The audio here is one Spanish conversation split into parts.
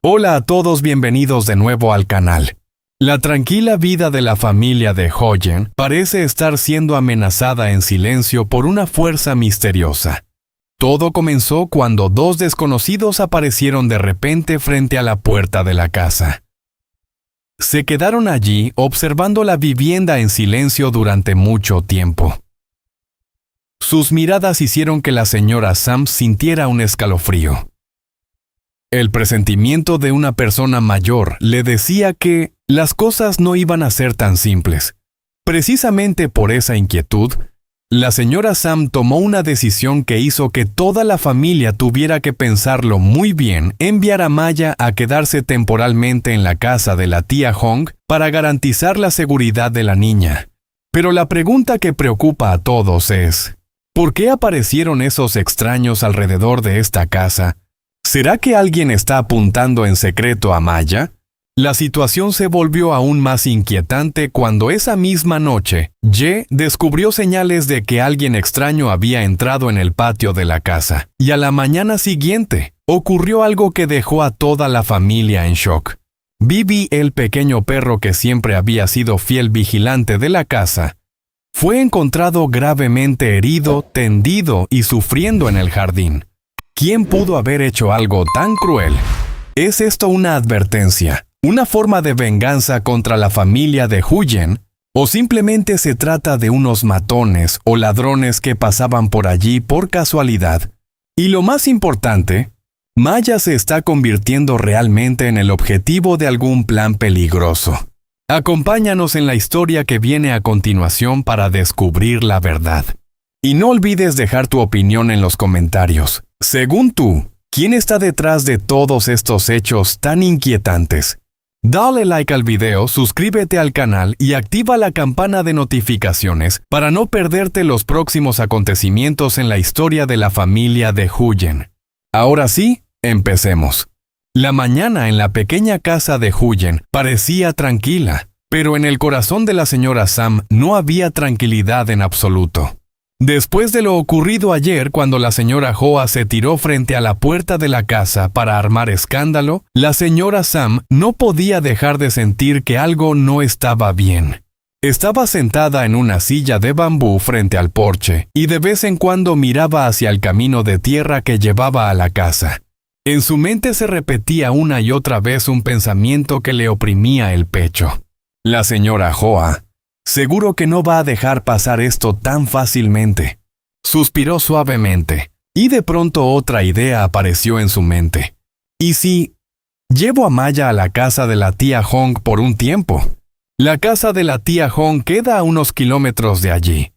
Hola a todos, bienvenidos de nuevo al canal. La tranquila vida de la familia de Huyen parece estar siendo amenazada en silencio por una fuerza misteriosa. Todo comenzó cuando dos desconocidos aparecieron de repente frente a la puerta de la casa. Se quedaron allí observando la vivienda en silencio durante mucho tiempo. Sus miradas hicieron que la señora Sam sintiera un escalofrío. El presentimiento de una persona mayor le decía que las cosas no iban a ser tan simples. Precisamente por esa inquietud, la señora Sam tomó una decisión que hizo que toda la familia tuviera que pensarlo muy bien, enviar a Maya a quedarse temporalmente en la casa de la tía Hong para garantizar la seguridad de la niña. Pero la pregunta que preocupa a todos es, ¿por qué aparecieron esos extraños alrededor de esta casa? ¿Será que alguien está apuntando en secreto a Maya? La situación se volvió aún más inquietante cuando esa misma noche, Ye descubrió señales de que alguien extraño había entrado en el patio de la casa, y a la mañana siguiente, ocurrió algo que dejó a toda la familia en shock. Bibi, el pequeño perro que siempre había sido fiel vigilante de la casa, fue encontrado gravemente herido, tendido y sufriendo en el jardín. ¿Quién pudo haber hecho algo tan cruel? ¿Es esto una advertencia? ¿Una forma de venganza contra la familia de Huyen? ¿O simplemente se trata de unos matones o ladrones que pasaban por allí por casualidad? Y lo más importante, Maya se está convirtiendo realmente en el objetivo de algún plan peligroso. Acompáñanos en la historia que viene a continuación para descubrir la verdad. Y no olvides dejar tu opinión en los comentarios. Según tú, ¿quién está detrás de todos estos hechos tan inquietantes? Dale like al video, suscríbete al canal y activa la campana de notificaciones para no perderte los próximos acontecimientos en la historia de la familia de Huyen. Ahora sí, empecemos. La mañana en la pequeña casa de Huyen parecía tranquila, pero en el corazón de la señora Sam no había tranquilidad en absoluto. Después de lo ocurrido ayer cuando la señora Hoa se tiró frente a la puerta de la casa para armar escándalo, la señora Sam no podía dejar de sentir que algo no estaba bien. Estaba sentada en una silla de bambú frente al porche y de vez en cuando miraba hacia el camino de tierra que llevaba a la casa. En su mente se repetía una y otra vez un pensamiento que le oprimía el pecho. La señora Hoa seguro que no va a dejar pasar esto tan fácilmente. Suspiró suavemente, y de pronto otra idea apareció en su mente. ¿Y si llevo a Maya a la casa de la tía Hong por un tiempo? La casa de la tía Hong queda a unos kilómetros de allí,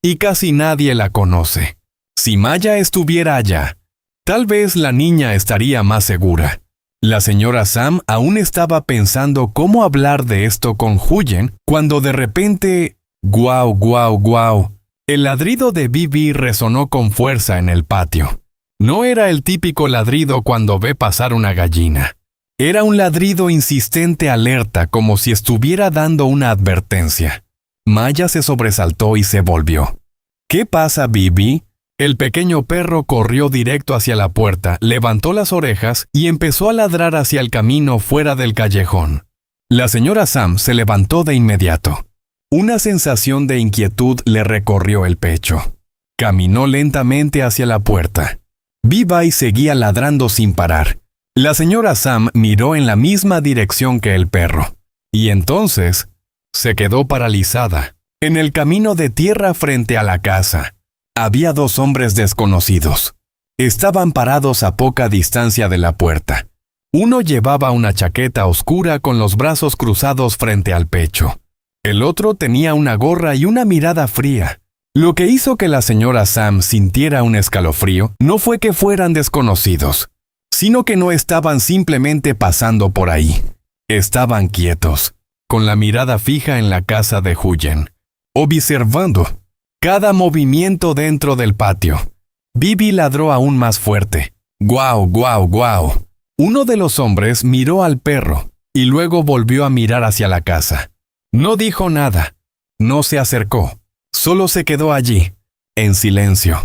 y casi nadie la conoce. Si Maya estuviera allá, tal vez la niña estaría más segura. La señora Sam aún estaba pensando cómo hablar de esto con Huyen cuando de repente, ¡guau, guau, guau! El ladrido de Bibi resonó con fuerza en el patio. No era el típico ladrido cuando ve pasar una gallina. Era un ladrido insistente, alerta, como si estuviera dando una advertencia. Maya se sobresaltó y se volvió. ¿Qué pasa, Bibi? El pequeño perro corrió directo hacia la puerta, levantó las orejas y empezó a ladrar hacia el camino fuera del callejón. La señora Sam se levantó de inmediato. Una sensación de inquietud le recorrió el pecho. Caminó lentamente hacia la puerta. Bibi seguía ladrando sin parar. La señora Sam miró en la misma dirección que el perro. Y entonces se quedó paralizada. En el camino de tierra frente a la casa, había dos hombres desconocidos. Estaban parados a poca distancia de la puerta. Uno llevaba una chaqueta oscura con los brazos cruzados frente al pecho. El otro tenía una gorra y una mirada fría. Lo que hizo que la señora Sam sintiera un escalofrío no fue que fueran desconocidos, sino que no estaban simplemente pasando por ahí. Estaban quietos, con la mirada fija en la casa de Huyen, observando cada movimiento dentro del patio. Bibi ladró aún más fuerte. ¡Guau, guau, guau! Uno de los hombres miró al perro y luego volvió a mirar hacia la casa. No dijo nada. No se acercó. Solo se quedó allí, en silencio.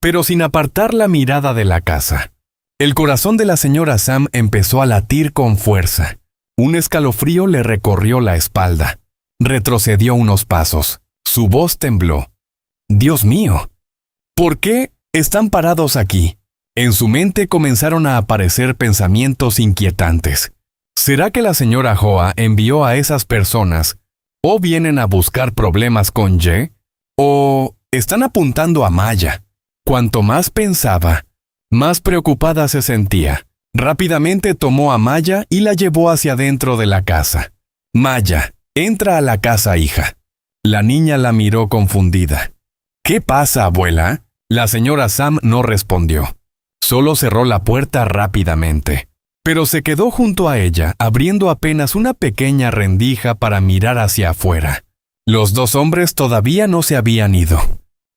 pero sin apartar la mirada de la casa. El corazón de la señora Sam empezó a latir con fuerza. Un escalofrío le recorrió la espalda. Retrocedió unos pasos. Su voz tembló. «Dios mío, ¿por qué están parados aquí?» En su mente comenzaron a aparecer pensamientos inquietantes. ¿Será que la señora Hoa envió a esas personas o vienen a buscar problemas con Ye? ¿O están apuntando a Maya? Cuanto más pensaba, más preocupada se sentía. Rápidamente tomó a Maya y la llevó hacia dentro de la casa. «Maya, entra a la casa, hija». La niña la miró confundida. «¿Qué pasa, abuela?» La señora Sam no respondió. Solo cerró la puerta rápidamente. Pero se quedó junto a ella, abriendo apenas una pequeña rendija para mirar hacia afuera. Los dos hombres todavía no se habían ido.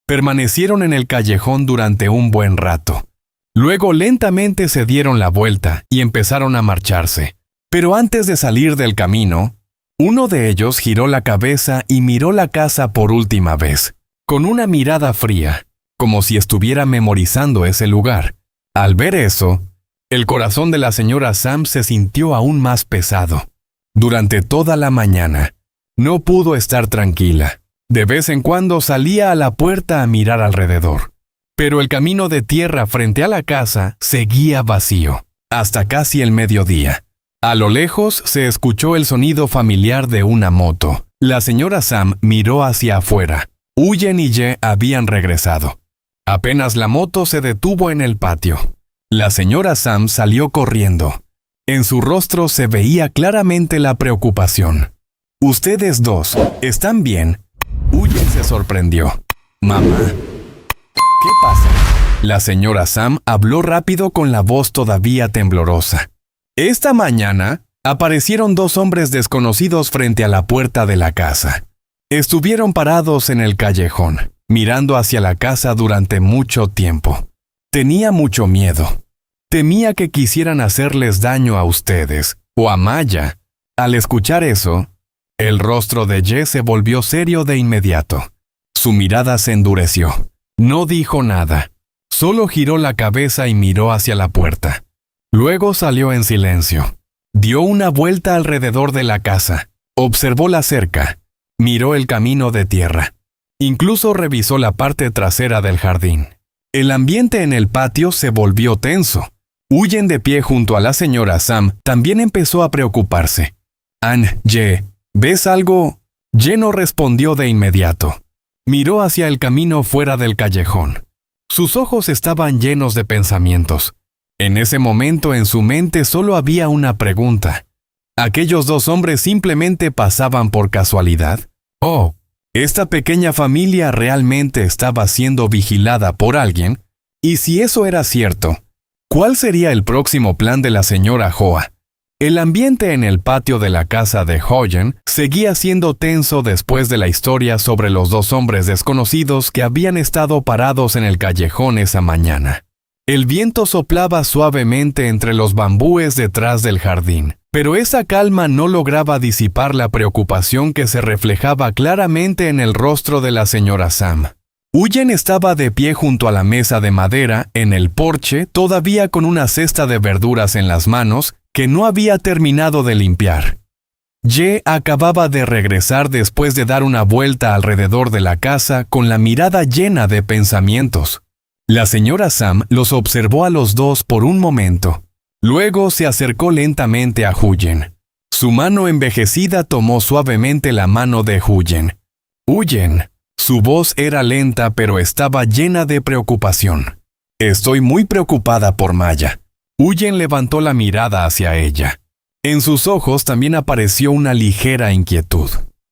Permanecieron en el callejón durante un buen rato. Luego lentamente se dieron la vuelta y empezaron a marcharse. Pero antes de salir del camino, uno de ellos giró la cabeza y miró la casa por última vez, con una mirada fría, como si estuviera memorizando ese lugar. Al ver eso, el corazón de la señora Sam se sintió aún más pesado. Durante toda la mañana, no pudo estar tranquila. De vez en cuando salía a la puerta a mirar alrededor. Pero el camino de tierra frente a la casa seguía vacío, hasta casi el mediodía. A lo lejos se escuchó el sonido familiar de una moto. La señora Sam miró hacia afuera. Huyen y Ye habían regresado. Apenas la moto se detuvo en el patio. La señora Sam salió corriendo. En su rostro se veía claramente la preocupación. «¿Ustedes dos están bien?» Huyen se sorprendió. «Mamá, ¿qué pasa?» La señora Sam habló rápido con la voz todavía temblorosa. «Esta mañana aparecieron dos hombres desconocidos frente a la puerta de la casa. Estuvieron parados en el callejón, mirando hacia la casa durante mucho tiempo. Tenía mucho miedo. Temía que quisieran hacerles daño a ustedes o a Maya». Al escuchar eso, el rostro de Ye se volvió serio de inmediato. Su mirada se endureció. No dijo nada. Solo giró la cabeza y miró hacia la puerta. Luego salió en silencio. Dio una vuelta alrededor de la casa. Observó la cerca. Miró el camino de tierra. Incluso revisó la parte trasera del jardín. El ambiente en el patio se volvió tenso. Huyen de pie junto a la señora Sam también empezó a preocuparse. «Ye, ¿ves algo?» Ye no respondió de inmediato. Miró hacia el camino fuera del callejón. Sus ojos estaban llenos de pensamientos. En ese momento en su mente solo había una pregunta. ¿Aquellos dos hombres simplemente pasaban por casualidad? ¿O esta pequeña familia realmente estaba siendo vigilada por alguien? Y si eso era cierto, ¿cuál sería el próximo plan de la señora Hoa? El ambiente en el patio de la casa de Hoyen seguía siendo tenso después de la historia sobre los dos hombres desconocidos que habían estado parados en el callejón esa mañana. El viento soplaba suavemente entre los bambúes detrás del jardín, pero esa calma no lograba disipar la preocupación que se reflejaba claramente en el rostro de la señora Sam. Huyen estaba de pie junto a la mesa de madera en el porche, todavía con una cesta de verduras en las manos que no había terminado de limpiar. Ye acababa de regresar después de dar una vuelta alrededor de la casa con la mirada llena de pensamientos. La señora Sam los observó a los dos por un momento. Luego se acercó lentamente a Huyen. Su mano envejecida tomó suavemente la mano de Huyen. «Huyen». Su voz era lenta pero estaba llena de preocupación. «Estoy muy preocupada por Maya». Huyen levantó la mirada hacia ella. En sus ojos también apareció una ligera inquietud.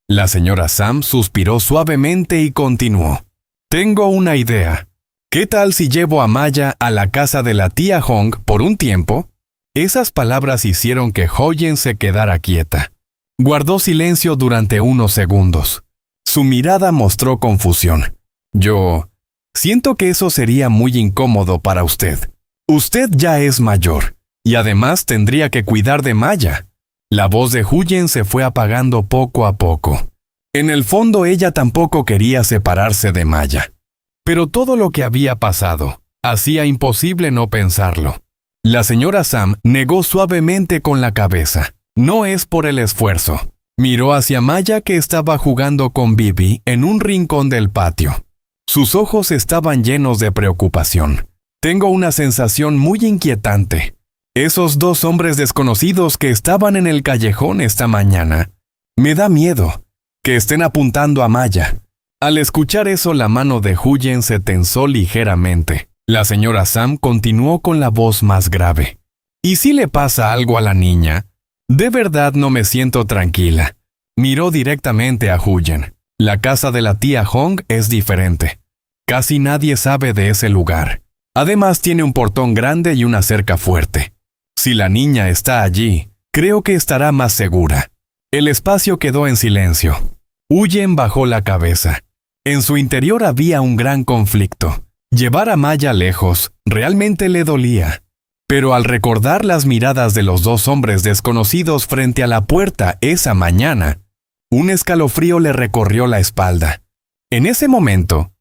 La señora Sam suspiró suavemente y continuó. «Tengo una idea. ¿Qué tal si llevo a Maya a la casa de la tía Hong por un tiempo?» Esas palabras hicieron que Hoyen se quedara quieta. Guardó silencio durante unos segundos. Su mirada mostró confusión. «Yo siento que eso sería muy incómodo para usted. Usted ya es mayor, y además tendría que cuidar de Maya». La voz de Huyen se fue apagando poco a poco. En el fondo ella tampoco quería separarse de Maya. Pero todo lo que había pasado hacía imposible no pensarlo. La señora Sam negó suavemente con la cabeza. No es por el esfuerzo. Miró hacia Maya, que estaba jugando con Bibi en un rincón del patio. Sus ojos estaban llenos de preocupación. Tengo una sensación muy inquietante. Esos dos hombres desconocidos que estaban en el callejón esta mañana. Me da miedo que estén apuntando a Maya. Al escuchar eso, la mano de Huyen se tensó ligeramente. La señora Sam continuó con la voz más grave. ¿Y si le pasa algo a la niña? De verdad no me siento tranquila. Miró directamente a Huyen. La casa de la tía Hong es diferente. Casi nadie sabe de ese lugar. Además tiene un portón grande y una cerca fuerte. Si la niña está allí, creo que estará más segura. El espacio quedó en silencio. Huyen bajó la cabeza. En su interior había un gran conflicto. Llevar a Maya lejos realmente le dolía. Pero al recordar las miradas de los dos hombres desconocidos frente a la puerta esa mañana, un escalofrío le recorrió la espalda. En ese momento,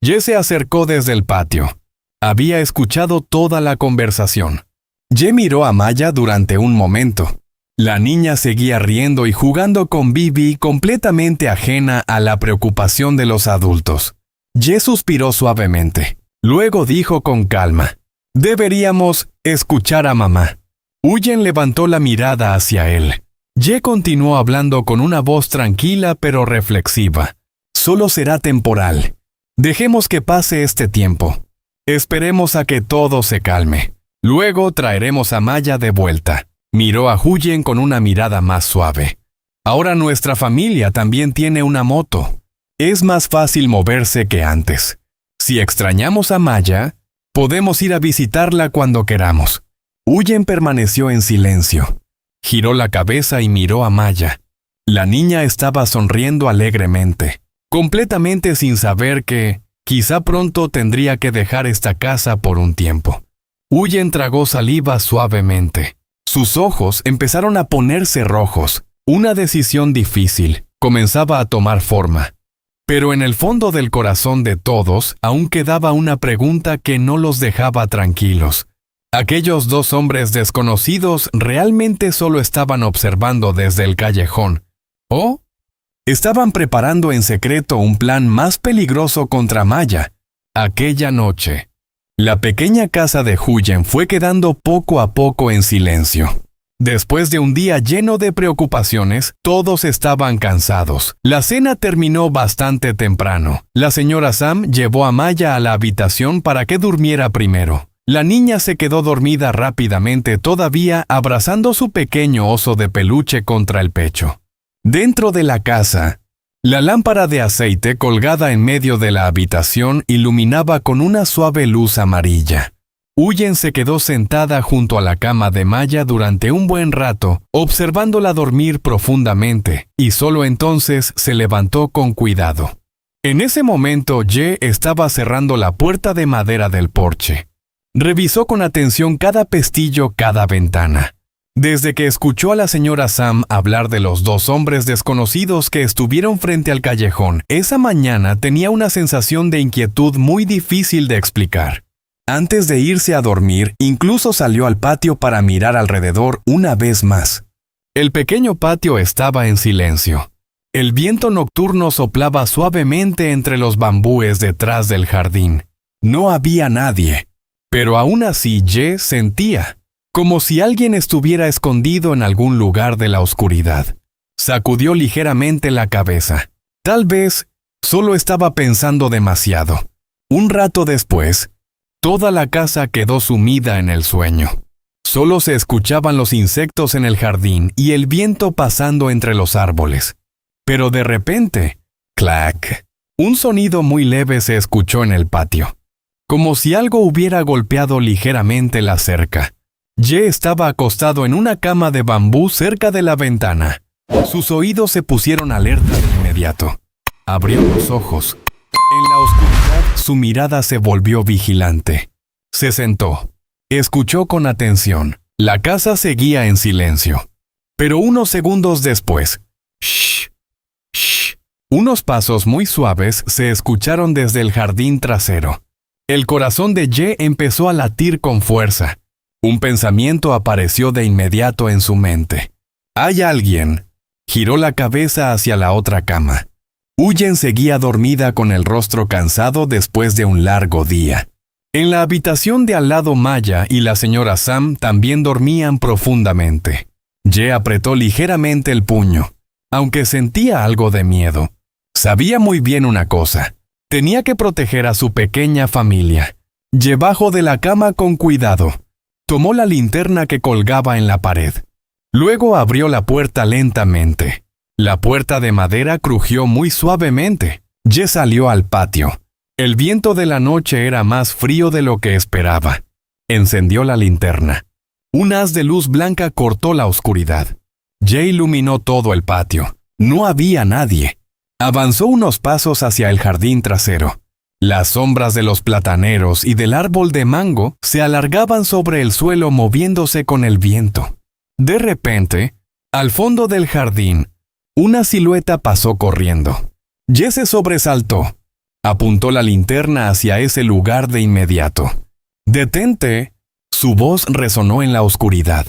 Ye se acercó desde el patio. Había escuchado toda la conversación. Ye miró a Maya durante un momento. La niña seguía riendo y jugando con Bibi, completamente ajena a la preocupación de los adultos. Ye suspiró suavemente. Luego dijo con calma: «Deberíamos escuchar a mamá». Huyen levantó la mirada hacia él. Ye continuó hablando con una voz tranquila pero reflexiva. «Solo será temporal. Dejemos que pase este tiempo. Esperemos a que todo se calme. Luego traeremos a Maya de vuelta». Miró a Huyen con una mirada más suave. «Ahora nuestra familia también tiene una moto. Es más fácil moverse que antes. Si extrañamos a Maya, podemos ir a visitarla cuando queramos». Huyen permaneció en silencio. Giró la cabeza y miró a Maya. La niña estaba sonriendo alegremente, completamente sin saber que quizá pronto tendría que dejar esta casa por un tiempo. Huyen tragó saliva suavemente. Sus ojos empezaron a ponerse rojos. Una decisión difícil comenzaba a tomar forma. Pero en el fondo del corazón de todos aún quedaba una pregunta que no los dejaba tranquilos. ¿Aquellos dos hombres desconocidos realmente solo estaban observando desde el callejón? ¿O estaban preparando en secreto un plan más peligroso contra Maya? Aquella noche, la pequeña casa de Huyen fue quedando poco a poco en silencio. Después de un día lleno de preocupaciones, todos estaban cansados. La cena terminó bastante temprano. La señora Sam llevó a Maya a la habitación para que durmiera primero. La niña se quedó dormida rápidamente, todavía abrazando su pequeño oso de peluche contra el pecho. Dentro de la casa, la lámpara de aceite colgada en medio de la habitación iluminaba con una suave luz amarilla. Huyen se quedó sentada junto a la cama de Maya durante un buen rato, observándola dormir profundamente, y solo entonces se levantó con cuidado. En ese momento, Ye estaba cerrando la puerta de madera del porche. Revisó con atención cada pestillo, cada ventana. Desde que escuchó a la señora Sam hablar de los dos hombres desconocidos que estuvieron frente al callejón, esa mañana tenía una sensación de inquietud muy difícil de explicar. Antes de irse a dormir, incluso salió al patio para mirar alrededor una vez más. El pequeño patio estaba en silencio. El viento nocturno soplaba suavemente entre los bambúes detrás del jardín. No había nadie, pero aún así Ye sentía como si alguien estuviera escondido en algún lugar de la oscuridad. Sacudió ligeramente la cabeza. Tal vez solo estaba pensando demasiado. Un rato después, toda la casa quedó sumida en el sueño. Solo se escuchaban los insectos en el jardín y el viento pasando entre los árboles. Pero de repente, ¡clac!, un sonido muy leve se escuchó en el patio, como si algo hubiera golpeado ligeramente la cerca. Ye estaba acostado en una cama de bambú cerca de la ventana. Sus oídos se pusieron alerta de inmediato. Abrió los ojos. En la oscuridad, su mirada se volvió vigilante. Se sentó. Escuchó con atención. La casa seguía en silencio. Pero unos segundos después, ¡shh! ¡shh! Unos pasos muy suaves se escucharon desde el jardín trasero. El corazón de Ye empezó a latir con fuerza. Un pensamiento apareció de inmediato en su mente. «¿Hay alguien?» Giró la cabeza hacia la otra cama. Huyen seguía dormida con el rostro cansado después de un largo día. En la habitación de al lado Maya y la señora Sam también dormían profundamente. Ye apretó ligeramente el puño, aunque sentía algo de miedo. Sabía muy bien una cosa. Tenía que proteger a su pequeña familia. Ye bajó de la cama con cuidado. Tomó la linterna que colgaba en la pared. Luego abrió la puerta lentamente. La puerta de madera crujió muy suavemente. Ye salió al patio. El viento de la noche era más frío de lo que esperaba. Encendió la linterna. Un haz de luz blanca cortó la oscuridad. Ye iluminó todo el patio. No había nadie. Avanzó unos pasos hacia el jardín trasero. Las sombras de los plataneros y del árbol de mango se alargaban sobre el suelo moviéndose con el viento. De repente, al fondo del jardín, una silueta pasó corriendo. Ye se sobresaltó. Apuntó la linterna hacia ese lugar de inmediato. «¡Detente!» Su voz resonó en la oscuridad.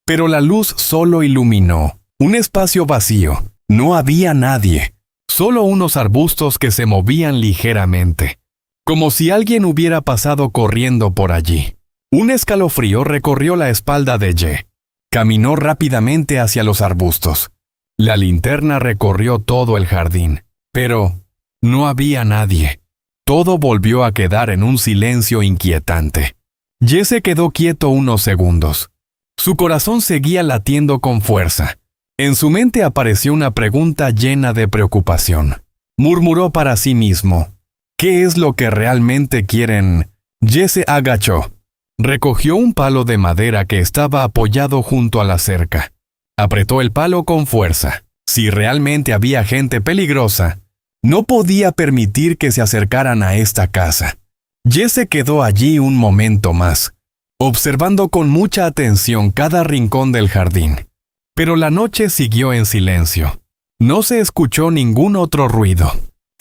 Pero la luz solo iluminó un espacio vacío. No había nadie. Solo unos arbustos que se movían ligeramente, como si alguien hubiera pasado corriendo por allí. Un escalofrío recorrió la espalda de Ye. Caminó rápidamente hacia los arbustos. La linterna recorrió todo el jardín, pero no había nadie. Todo volvió a quedar en un silencio inquietante. Ye se quedó quieto unos segundos. Su corazón seguía latiendo con fuerza. En su mente apareció una pregunta llena de preocupación. Murmuró para sí mismo: ¿qué es lo que realmente quieren? Ye se agachó. Recogió un palo de madera que estaba apoyado junto a la cerca. Apretó el palo con fuerza. Si realmente había gente peligrosa, no podía permitir que se acercaran a esta casa. Ye se quedó allí un momento más, observando con mucha atención cada rincón del jardín. Pero la noche siguió en silencio. No se escuchó ningún otro ruido.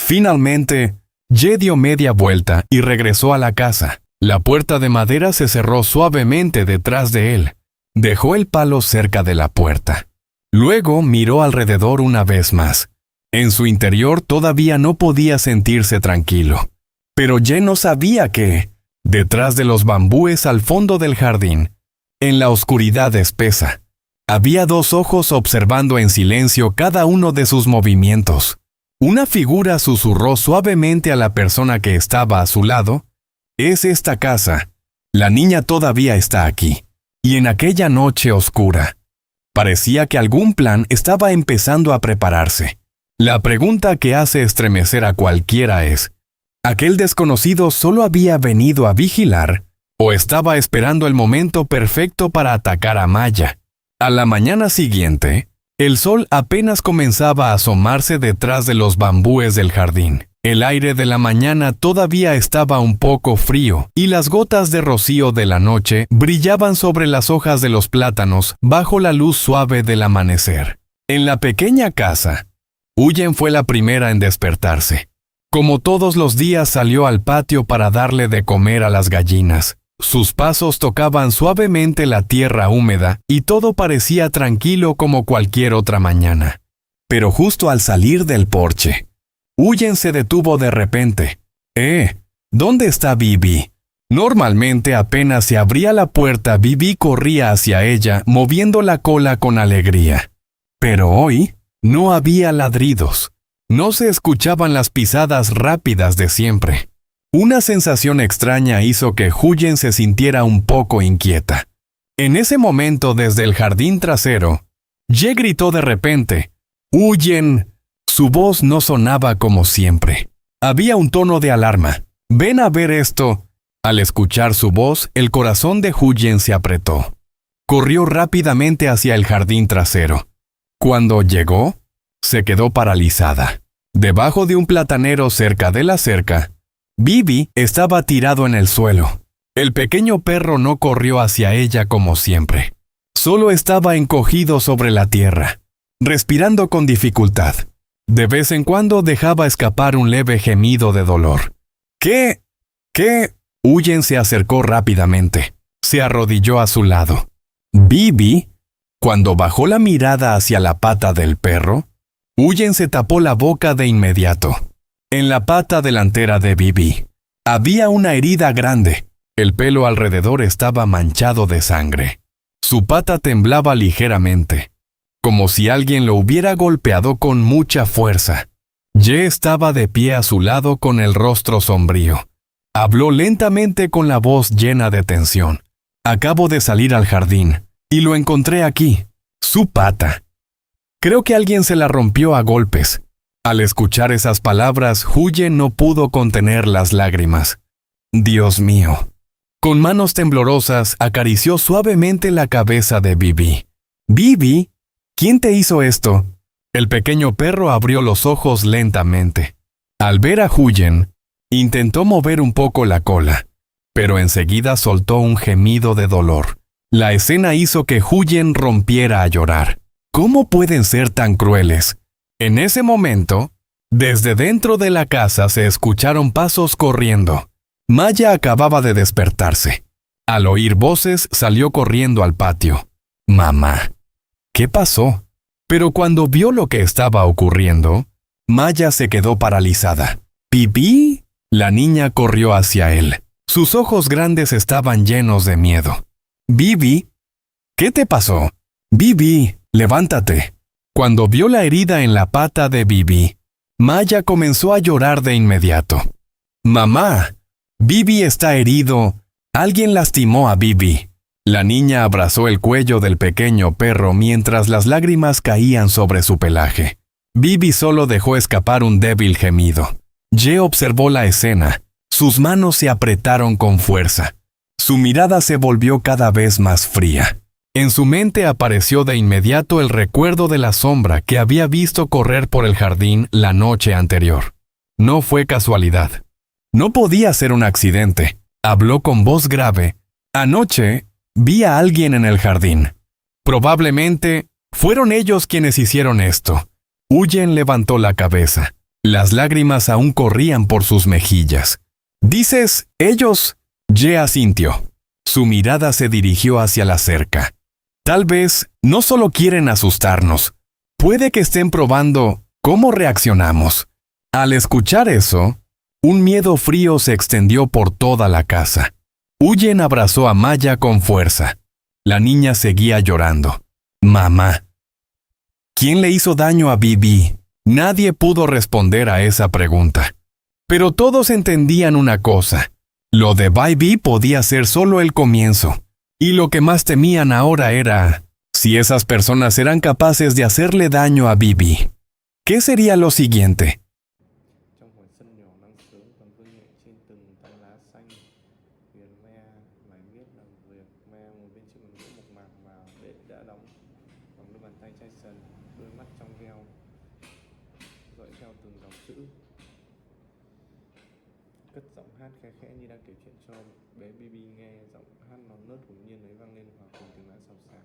Finalmente, Ye dio media vuelta y regresó a la casa. La puerta de madera se cerró suavemente detrás de él. Dejó el palo cerca de la puerta. Luego miró alrededor una vez más. En su interior todavía no podía sentirse tranquilo. Pero Ye no sabía que, detrás de los bambúes al fondo del jardín, en la oscuridad espesa, había dos ojos observando en silencio cada uno de sus movimientos. Una figura susurró suavemente a la persona que estaba a su lado: «Es esta casa. La niña todavía está aquí». Y en aquella noche oscura, parecía que algún plan estaba empezando a prepararse. La pregunta que hace estremecer a cualquiera es: ¿aquel desconocido solo había venido a vigilar o estaba esperando el momento perfecto para atacar a Maya? A la mañana siguiente, el sol apenas comenzaba a asomarse detrás de los bambúes del jardín. El aire de la mañana todavía estaba un poco frío y las gotas de rocío de la noche brillaban sobre las hojas de los plátanos bajo la luz suave del amanecer. En la pequeña casa, Huyen fue la primera en despertarse. Como todos los días salió al patio para darle de comer a las gallinas. Sus pasos tocaban suavemente la tierra húmeda y todo parecía tranquilo como cualquier otra mañana. Pero justo al salir del porche, Huyen se detuvo de repente. ¿Dónde está Bibi? Normalmente apenas se abría la puerta, Bibi corría hacia ella, moviendo la cola con alegría. Pero hoy no había ladridos. No se escuchaban las pisadas rápidas de siempre. Una sensación extraña hizo que Huyen se sintiera un poco inquieta. En ese momento, desde el jardín trasero, Ye gritó de repente: «¡Huyen!». Su voz no sonaba como siempre. Había un tono de alarma. «¡Ven a ver esto!». Al escuchar su voz, el corazón de Huyen se apretó. Corrió rápidamente hacia el jardín trasero. Cuando llegó, se quedó paralizada. Debajo de un platanero cerca de la cerca, Bibi estaba tirado en el suelo. El pequeño perro no corrió hacia ella como siempre. Solo estaba encogido sobre la tierra, respirando con dificultad. De vez en cuando dejaba escapar un leve gemido de dolor. ¿Qué? ¿Qué? Huyen se acercó rápidamente. Se arrodilló a su lado. Bibi, cuando bajó la mirada hacia la pata del perro, Huyen se tapó la boca de inmediato. En la pata delantera de Bibi había una herida grande. El pelo alrededor estaba manchado de sangre. Su pata temblaba ligeramente, como si alguien lo hubiera golpeado con mucha fuerza. Ye estaba de pie a su lado con el rostro sombrío. Habló lentamente con la voz llena de tensión. Acabo de salir al jardín y lo encontré aquí. Su pata. Creo que alguien se la rompió a golpes. Al escuchar esas palabras, Huye no pudo contener las lágrimas. Dios mío. Con manos temblorosas acarició suavemente la cabeza de Bibi. «Bibi, ¿quién te hizo esto?» El pequeño perro abrió los ojos lentamente. Al ver a Huyen, intentó mover un poco la cola, pero enseguida soltó un gemido de dolor. La escena hizo que Huyen rompiera a llorar. ¿Cómo pueden ser tan crueles? En ese momento, desde dentro de la casa se escucharon pasos corriendo. Maya acababa de despertarse. Al oír voces, salió corriendo al patio. «Mamá, ¿qué pasó?» Pero cuando vio lo que estaba ocurriendo, Maya se quedó paralizada. «¿Bibi?» La niña corrió hacia él. Sus ojos grandes estaban llenos de miedo. «Bibi, ¿qué te pasó?» «Bibi, levántate». Cuando vio la herida en la pata de Bibi, Maya comenzó a llorar de inmediato. «Mamá, Bibi está herido. Alguien lastimó a Bibi». La niña abrazó el cuello del pequeño perro mientras las lágrimas caían sobre su pelaje. Bibi solo dejó escapar un débil gemido. Ye observó la escena. Sus manos se apretaron con fuerza. Su mirada se volvió cada vez más fría. En su mente apareció de inmediato el recuerdo de la sombra que había visto correr por el jardín la noche anterior. No fue casualidad. No podía ser un accidente. Habló con voz grave. «Anoche vi a alguien en el jardín. Probablemente fueron ellos quienes hicieron esto». Huyen levantó la cabeza. Las lágrimas aún corrían por sus mejillas. «¿Dices ellos?» Ye asintió. Su mirada se dirigió hacia la cerca. «Tal vez no solo quieren asustarnos. Puede que estén probando cómo reaccionamos». Al escuchar eso, un miedo frío se extendió por toda la casa. Huyen abrazó a Maya con fuerza. La niña seguía llorando. «Mamá, ¿quién le hizo daño a Bibi?» Nadie pudo responder a esa pregunta. Pero todos entendían una cosa. Lo de Bibi podía ser solo el comienzo. Y lo que más temían ahora era si esas personas eran capaces de hacerle daño a Bibi. ¿Qué sería lo siguiente? Trong khoảng sân nhỏ nắng sớm còn vương nhẹ trên từng tán lá xanh, Huyền Me mải miết làm việc. Me ngồi bên chiếc bàn gỗ mộc mạc mà bệ đã đóng bằng đôi bàn tay chai sần, đôi mắt trong veo dõi theo từng dòng chữ, cất giọng hát khe khẽ như đang kể chuyện cho bé Bibi nghe. Giọng hát non nớt hồn nhiên ấy vang lên hòa cùng tiếng lá xào xạc,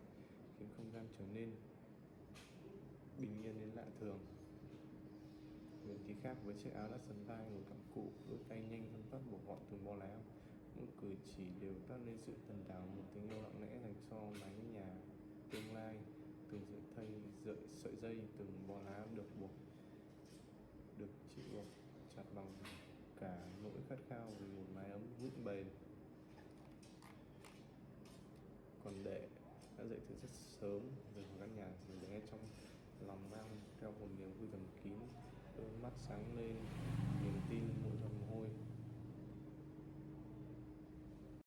khiến không gian trở nên bình yên đến lạ thường. Huyền thì khác với chiếc áo đã sần tai ngồi cặm cụi, đôi tay nhanh thấm thoát buộc gọn từng bo lá, mỗi cử chỉ đều toát lên sự tần tảo, một tình yêu lặng lẽ dành cho mái nhà tương lai. Từng sợi dây, từng bo lá được chị buộc chặt bằng cả nỗi khát khao vì một mái ấm vững bền. Còn Đệ đã dậy từ rất sớm, rời khỏi căn nhà mình để nghe trong lòng mang theo một niềm vui thầm kín, đôi mắt sáng lên